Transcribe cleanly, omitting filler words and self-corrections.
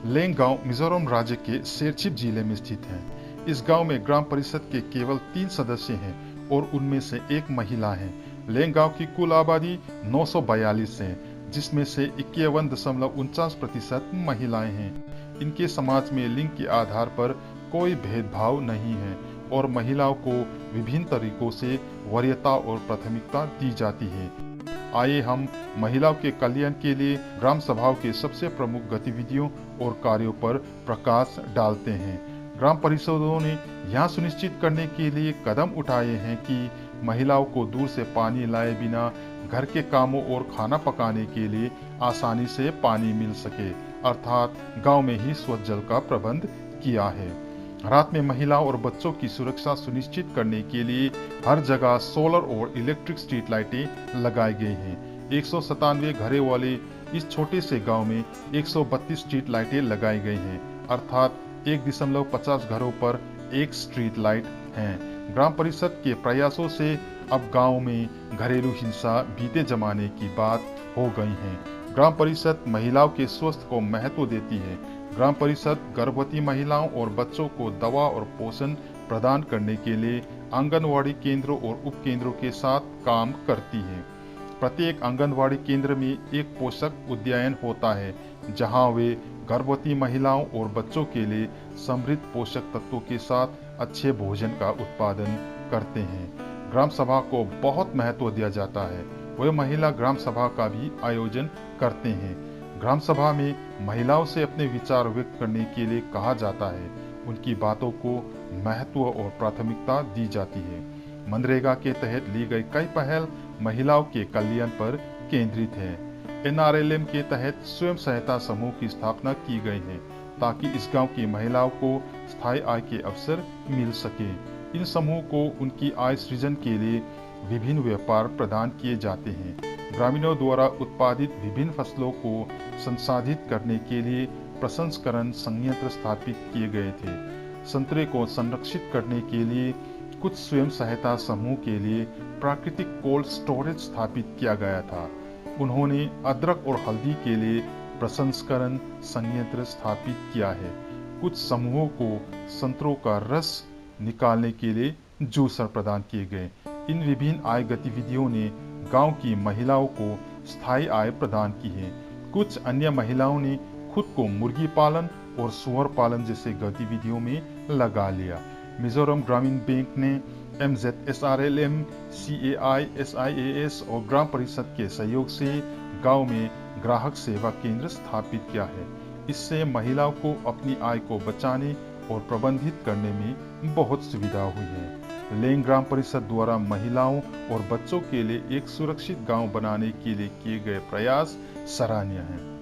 Laing गांव मिजोरम राज्य के शेरचिप जिले में स्थित है। इस गांव में ग्राम परिषद के केवल 3 सदस्य हैं और उनमें से एक महिला है। लेंग गांव की कुल आबादी 942 है, जिसमें से 51.49% महिलाएं हैं। इनके समाज में लिंग के आधार पर कोई भेदभाव नहीं है और महिलाओं को विभिन्न तरीकों से वरीयता और प्राथमिकता दी जाती है। आइए हम महिलाओं के कल्याण के लिए ग्राम सभाओं के सबसे प्रमुख गतिविधियों और कार्यों पर प्रकाश डालते हैं। ग्राम परिषदों ने यह सुनिश्चित करने के लिए कदम उठाए हैं कि महिलाओं को दूर से पानी लाए बिना घर के कामों और खाना पकाने के लिए आसानी से पानी मिल सके, अर्थात गांव में ही स्वच्छ जल का प्रबंध किया है। रात में महिलाओं और बच्चों की सुरक्षा सुनिश्चित करने के लिए हर जगह सोलर और इलेक्ट्रिक स्ट्रीट लाइटें लगाई गई हैं। 197 घरे वाले इस छोटे से गांव में 132 स्ट्रीट लाइटें लगाई गई हैं, अर्थात 1.50 घरों पर एक स्ट्रीट लाइट है। ग्राम परिषद के प्रयासों से अब गांव में घरेलू हिंसा बीते जमाने की बात हो गई है। ग्राम परिषद महिलाओं के स्वास्थ्य को महत्व देती है। ग्राम परिषद गर्भवती महिलाओं और बच्चों को दवा और पोषण प्रदान करने के लिए आंगनवाड़ी केंद्रों और उप केंद्रों के साथ काम करती है। प्रत्येक आंगनवाड़ी केंद्र में एक पोषक उद्यान होता है, जहां वे गर्भवती महिलाओं और बच्चों के लिए समृद्ध पोषक तत्वों के साथ अच्छे भोजन का उत्पादन करते हैं। ग्राम सभा को बहुत महत्व दिया जाता है। वे महिला ग्राम सभा का भी आयोजन करते हैं। ग्राम सभा में महिलाओं से अपने विचार व्यक्त करने के लिए कहा जाता है। उनकी बातों को महत्व और प्राथमिकता दी जाती है। मनरेगा के तहत ली गई कई पहल महिलाओं के कल्याण पर केंद्रित है। NRLM के तहत स्वयं सहायता समूह की स्थापना की गई है, ताकि इस गांव की महिलाओं को स्थायी आय के अवसर मिल सके। इन समूह को उनकी आय सृजन के लिए विभिन्न व्यापार प्रदान किए जाते हैं। ग्रामीणों द्वारा उत्पादित विभिन्न फसलों को संसाधित करने के लिए प्रसंस्करण संयंत्र स्थापित किए गए थे। संतरे को संरक्षित करने के लिए कुछ स्वयं सहायता समूह के लिए प्राकृतिक कोल्ड स्टोरेज स्थापित किया गया था। उन्होंने अदरक और हल्दी के लिए प्रसंस्करण संयंत्र स्थापित किया है। कुछ समूहों को संतरों का रस निकालने के लिए जूसर प्रदान किए गए। इन विभिन्न आय गतिविधियों ने गांव की महिलाओं को स्थायी आय प्रदान की है। कुछ अन्य महिलाओं ने खुद को मुर्गी पालन और सुअर पालन जैसे गतिविधियों में लगा लिया। मिजोरम ग्रामीण बैंक ने MZSRLM, CAI, SIAS और ग्राम परिषद के सहयोग से गांव में ग्राहक सेवा केंद्र स्थापित किया है। इससे महिलाओं को अपनी आय को बचाने और प्रबंधित करने में बहुत सुविधा हुई है। लेंग ग्राम परिषद द्वारा महिलाओं और बच्चों के लिए एक सुरक्षित गांव बनाने के लिए किए गए प्रयास सराहनीय हैं।